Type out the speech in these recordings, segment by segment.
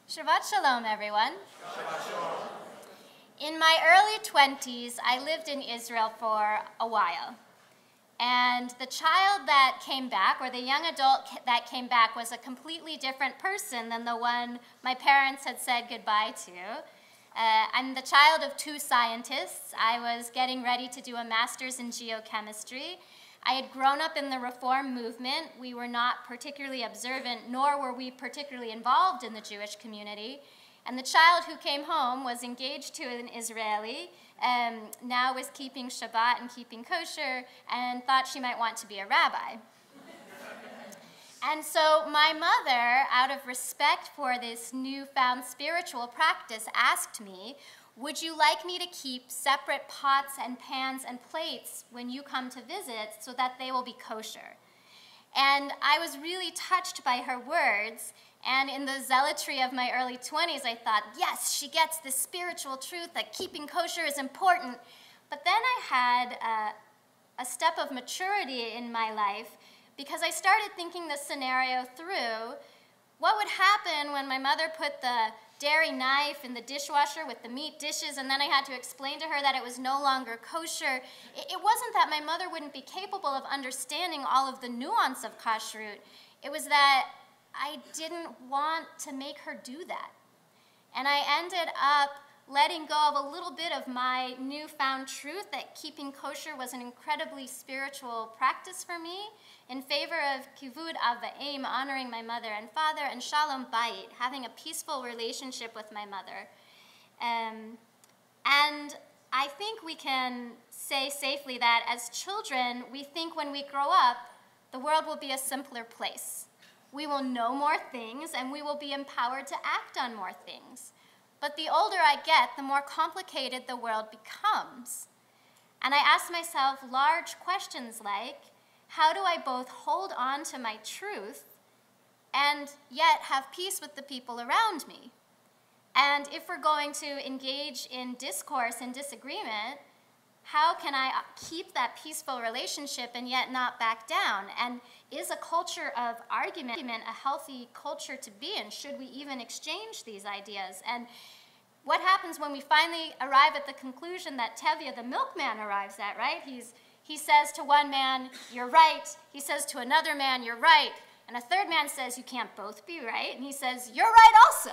Shabbat Shalom, everyone. Shabbat Shalom. In my early 20s, I lived in Israel for a while. And the child that came back, or the young adult that came back, was a completely different person than the one my parents had said goodbye to. I'm the child of two scientists. I was getting ready to do a master's in geochemistry. I had grown up in the Reform movement. We were not particularly observant, nor were we particularly involved in the Jewish community. And the child who came home was engaged to an Israeli, now was keeping Shabbat and keeping kosher, and thought she might want to be a rabbi. And so my mother, out of respect for this newfound spiritual practice, asked me, would you like me to keep separate pots and pans and plates when you come to visit so that they will be kosher? And I was really touched by her words, and in the zealotry of my early 20s, I thought, yes, she gets this spiritual truth that keeping kosher is important. But then I had a step of maturity in my life because I started thinking this scenario through. What would happen when my mother put the dairy knife in the dishwasher with the meat dishes, and then I had to explain to her that it was no longer kosher? It wasn't that my mother wouldn't be capable of understanding all of the nuance of kashrut. It was that I didn't want to make her do that. And I ended up letting go of a little bit of my newfound truth that keeping kosher was an incredibly spiritual practice for me, in favor of kivud av va'em, honoring my mother and father, and shalom bayit, having a peaceful relationship with my mother. And I think we can say safely that as children, we think when we grow up, the world will be a simpler place. We will know more things, and we will be empowered to act on more things. But the older I get, the more complicated the world becomes. And I ask myself large questions like, how do I both hold on to my truth and yet have peace with the people around me? And if we're going to engage in discourse and disagreement, how can I keep that peaceful relationship and yet not back down? And is a culture of argument a healthy culture to be in? Should we even exchange these ideas? And what happens when we finally arrive at the conclusion that Tevye, the milkman, arrives at, right? He says to one man, you're right. He says to another man, you're right. And a third man says, you can't both be right. And he says, you're right also.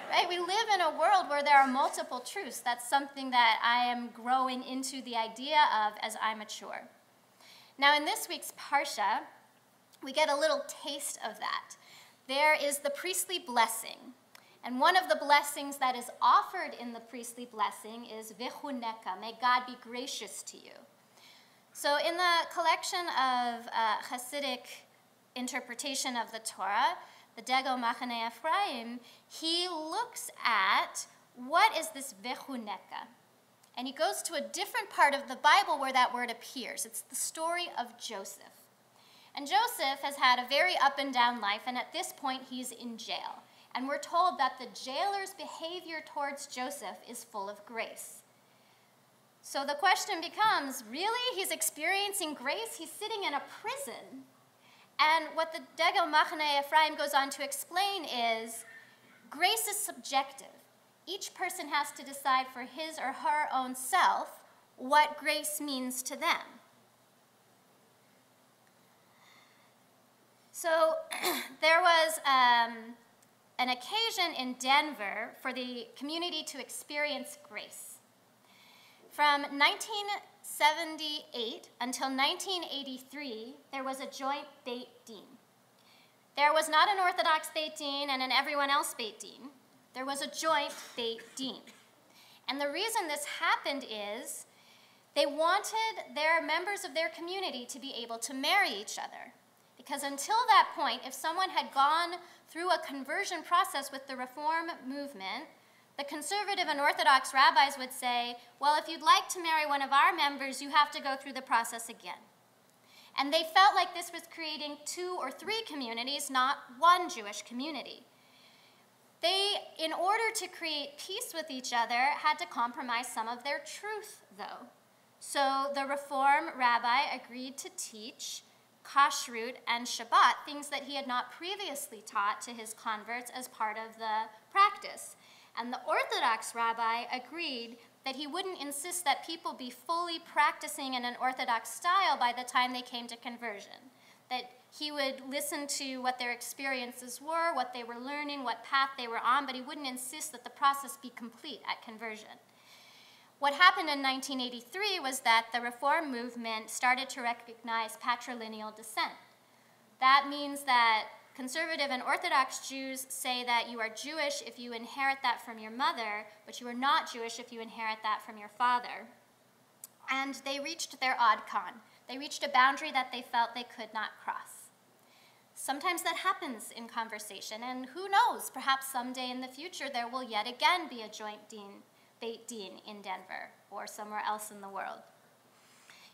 Right? We live in a world where there are multiple truths. That's something that I am growing into the idea of as I mature. Now, in this week's Parsha, we get a little taste of that. There is the priestly blessing. And one of the blessings that is offered in the priestly blessing is v'chuneka, may God be gracious to you. So in the collection of Hasidic interpretation of the Torah, the Dego Machane Ephraim, he looks at what is this v'chuneka. And he goes to a different part of the Bible where that word appears. It's the story of Joseph. And Joseph has had a very up and down life, and at this point he's in jail. And we're told that the jailer's behavior towards Joseph is full of grace. So the question becomes, really? He's experiencing grace? He's sitting in a prison. And what the Dego Machane Ephraim goes on to explain is, grace is subjective. Each person has to decide for his or her own self what grace means to them. So there was an occasion in Denver for the community to experience grace. From 1978 until 1983, there was a joint Beit Din. There was not an Orthodox Beit Din and an everyone else Beit Din. There was a joint Beit Din. And the reason this happened is they wanted their members of their community to be able to marry each other. Because until that point, if someone had gone through a conversion process with the Reform movement, the conservative and Orthodox rabbis would say, well, if you'd like to marry one of our members, you have to go through the process again. And they felt like this was creating 2 or 3 communities, not one Jewish community. They, in order to create peace with each other, had to compromise some of their truth, though. So the Reform rabbi agreed to teach kashrut, and Shabbat, things that he had not previously taught to his converts as part of the practice. And the Orthodox rabbi agreed that he wouldn't insist that people be fully practicing in an Orthodox style by the time they came to conversion, that he would listen to what their experiences were, what they were learning, what path they were on, but he wouldn't insist that the process be complete at conversion. What happened in 1983 was that the Reform movement started to recognize patrilineal descent. That means that conservative and Orthodox Jews say that you are Jewish if you inherit that from your mother, but you are not Jewish if you inherit that from your father. And they reached their adkan. They reached a boundary that they felt they could not cross. Sometimes that happens in conversation, and who knows, perhaps someday in the future there will yet again be a joint Beit Din in Denver or somewhere else in the world.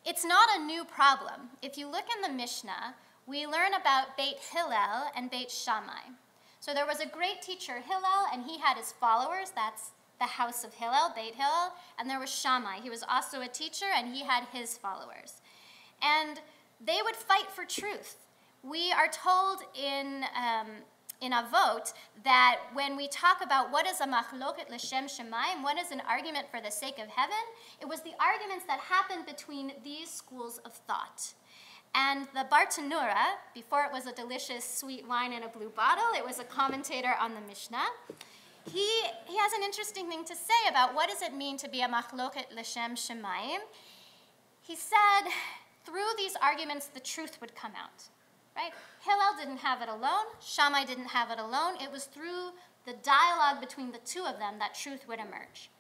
It's not a new problem. If you look in the Mishnah, we learn about Beit Hillel and Beit Shammai. So there was a great teacher, Hillel, and he had his followers. That's the house of Hillel, Beit Hillel, and there was Shammai. He was also a teacher, and he had his followers. And they would fight for truth. We are told in Avot that when we talk about what is a machloket l'shem shemayim, what is an argument for the sake of heaven, it was the arguments that happened between these schools of thought. And the Bartanura, before it was a delicious sweet wine in a blue bottle, it was a commentator on the Mishnah. He has an interesting thing to say about what does it mean to be a machloket l'shem shemayim. He said, through these arguments, the truth would come out. Right? Hillel didn't have it alone. Shammai didn't have it alone. It was through the dialogue between the two of them that truth would emerge.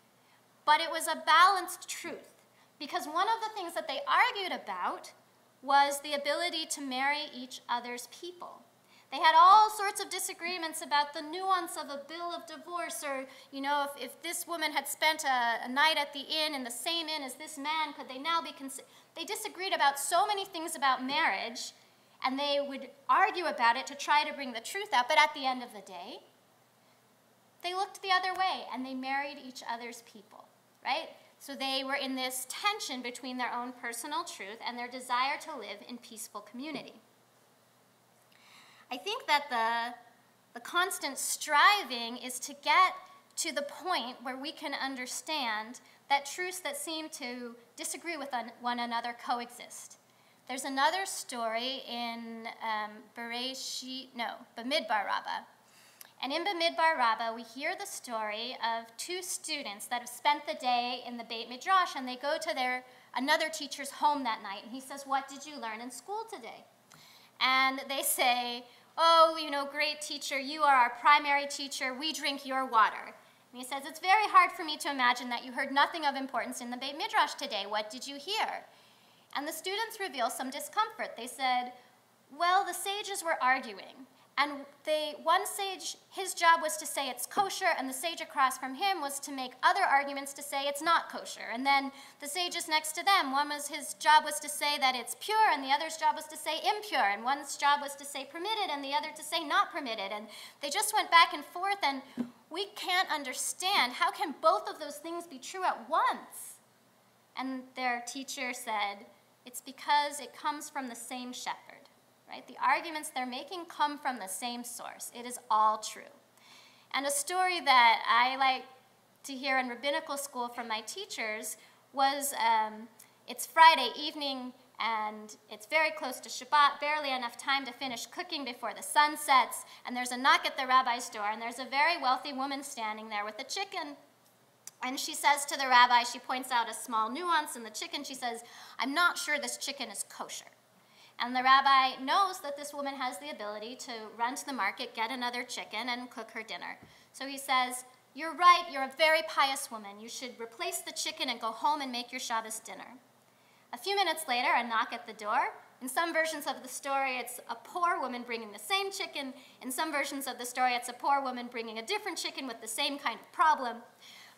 But it was a balanced truth, because one of the things that they argued about was the ability to marry each other's people. They had all sorts of disagreements about the nuance of a bill of divorce, or, you know, if this woman had spent a night at the inn in the same inn as this man, could they now be considered? They disagreed about so many things about marriage, and they would argue about it to try to bring the truth out. But at the end of the day, they looked the other way, and they married each other's people, right? So they were in this tension between their own personal truth and their desire to live in peaceful community. I think that the constant striving is to get to the point where we can understand that truths that seem to disagree with one another coexist. There's another story in Bamidbar Rabbah. And in Bamidbar Rabbah, we hear the story of two students that have spent the day in the Beit Midrash, and they go to another teacher's home that night, and he says, "What did you learn in school today?" And they say, "Oh, you know, great teacher, you are our primary teacher, we drink your water." And he says, "It's very hard for me to imagine that you heard nothing of importance in the Beit Midrash today. What did you hear?" And the students reveal some discomfort. They said, "Well, the sages were arguing. And one sage, his job was to say it's kosher, and the sage across from him was to make other arguments to say it's not kosher. And then the sages next to them, his job was to say that it's pure, and the other's job was to say impure, and one's job was to say permitted, and the other to say not permitted. And they just went back and forth, and we can't understand, how can both of those things be true at once?" And their teacher said, "It's because it comes from the same shepherd." Right? The arguments they're making come from the same source. It is all true. And a story that I like to hear in rabbinical school from my teachers was, it's Friday evening, and it's very close to Shabbat, barely enough time to finish cooking before the sun sets, and there's a knock at the rabbi's door, and there's a very wealthy woman standing there with a chicken. And she says to the rabbi, she points out a small nuance in the chicken. She says, "I'm not sure this chicken is kosher." And the rabbi knows that this woman has the ability to run to the market, get another chicken, and cook her dinner. So he says, "You're right, you're a very pious woman. You should replace the chicken and go home and make your Shabbos dinner." A few minutes later, a knock at the door. In some versions of the story, it's a poor woman bringing the same chicken. In some versions of the story, it's a poor woman bringing a different chicken with the same kind of problem.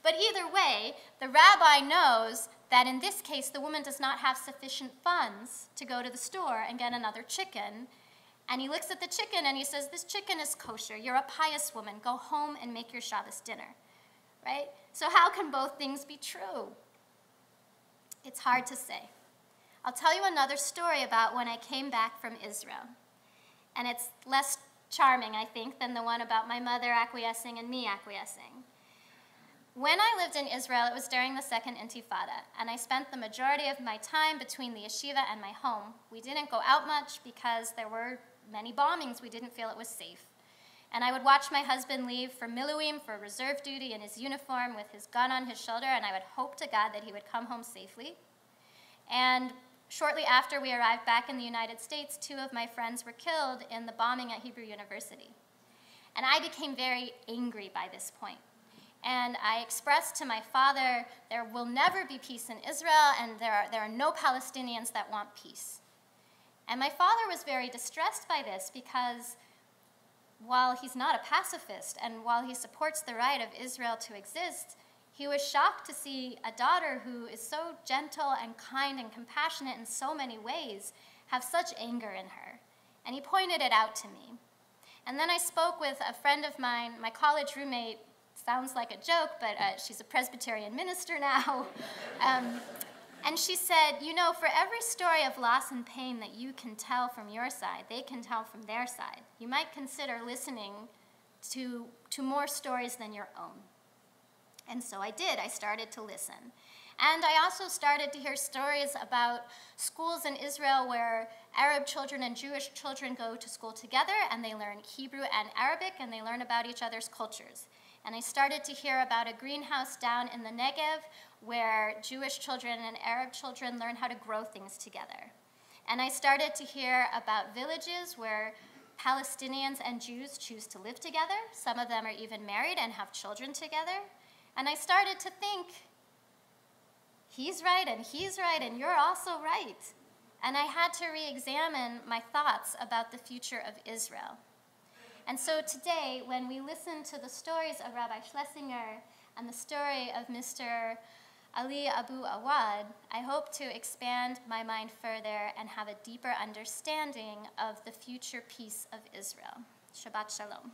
But either way, the rabbi knows that in this case, the woman does not have sufficient funds to go to the store and get another chicken. And he looks at the chicken and he says, "This chicken is kosher. You're a pious woman. Go home and make your Shabbos dinner." Right? So how can both things be true? It's hard to say. I'll tell you another story about when I came back from Israel. And it's less charming, I think, than the one about my mother acquiescing and me acquiescing. When I lived in Israel, it was during the Second Intifada, and I spent the majority of my time between the yeshiva and my home. We didn't go out much because there were many bombings. We didn't feel it was safe. And I would watch my husband leave for Miluim, for reserve duty in his uniform with his gun on his shoulder, and I would hope to God that he would come home safely. And shortly after we arrived back in the United States, 2 of my friends were killed in the bombing at Hebrew University. And I became very angry by this point. And I expressed to my father, there will never be peace in Israel, and there are no Palestinians that want peace. And my father was very distressed by this because while he's not a pacifist and while he supports the right of Israel to exist, he was shocked to see a daughter who is so gentle and kind and compassionate in so many ways have such anger in her. And he pointed it out to me. And then I spoke with a friend of mine, my college roommate. Sounds like a joke, but she's a Presbyterian minister now. And she said, you know, for every story of loss and pain that you can tell from your side, they can tell from their side. You might consider listening to more stories than your own. And so I did. I started to listen. And I also started to hear stories about schools in Israel where Arab children and Jewish children go to school together, and they learn Hebrew and Arabic, and they learn about each other's cultures. And I started to hear about a greenhouse down in the Negev where Jewish children and Arab children learn how to grow things together. And I started to hear about villages where Palestinians and Jews choose to live together. Some of them are even married and have children together. And I started to think, he's right, and you're also right. And I had to re-examine my thoughts about the future of Israel. And so today, when we listen to the stories of Rabbi Schlesinger and the story of Mr. Ali Abu Awad, I hope to expand my mind further and have a deeper understanding of the future peace of Israel. Shabbat Shalom.